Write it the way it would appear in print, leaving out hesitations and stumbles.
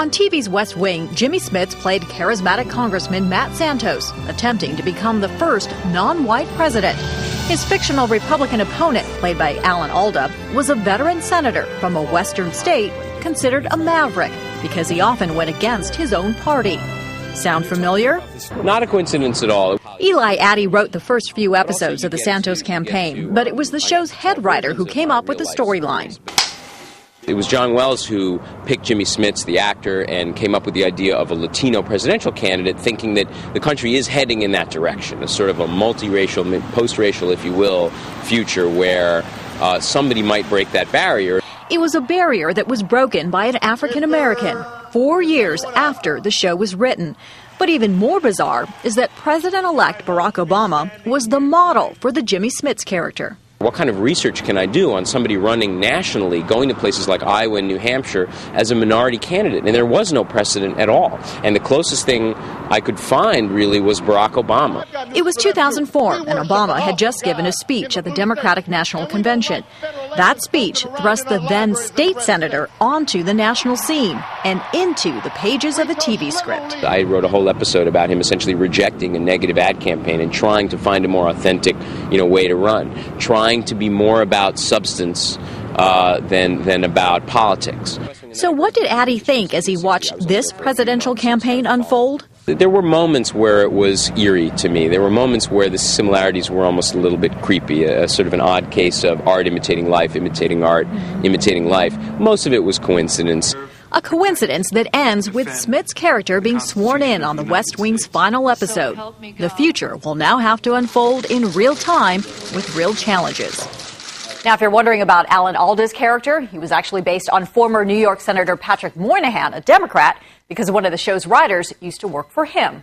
On TV's West Wing, Jimmy Smits played charismatic Congressman Matt Santos, attempting to become the first non-white president. His fictional Republican opponent, played by Alan Alda, was a veteran senator from a western state considered a maverick because he often went against his own party. Sound familiar? Not a coincidence at all. Eli Attie wrote the first few episodes of the Santos campaign, but it was the show's head writer who came up with the storyline. It was John Wells who picked Jimmy Smits, the actor, and came up with the idea of a Latino presidential candidate, thinking that the country is heading in that direction, a sort of a multiracial, post-racial, if you will, future where somebody might break that barrier. It was a barrier that was broken by an African American 4 years after the show was written. But even more bizarre is that President-elect Barack Obama was the model for the Jimmy Smits character. What kind of research can I do on somebody running nationally, going to places like Iowa and New Hampshire as a minority candidate? And there was no precedent at all. And the closest thing I could find really was Barack Obama. It was 2004, and Obama had just given a speech at the Democratic National Convention. That speech thrust the then state senator onto the national scene and into the pages of a TV script. I wrote a whole episode about him essentially rejecting a negative ad campaign and trying to find a more authentic, way to run, trying to be more about substance than about politics. So what did Attie think as he watched this presidential campaign unfold? There were moments where it was eerie to me. There were moments where the similarities were almost a little bit creepy, a sort of an odd case of art imitating life, imitating art, imitating life. Most of it was coincidence. A coincidence that ends with Smits' character being sworn in on the West Wing's final episode. The future will now have to unfold in real time with real challenges. Now, if you're wondering about Alan Alda's character, he was actually based on former New York Senator Patrick Moynihan, a Democrat, because one of the show's writers used to work for him.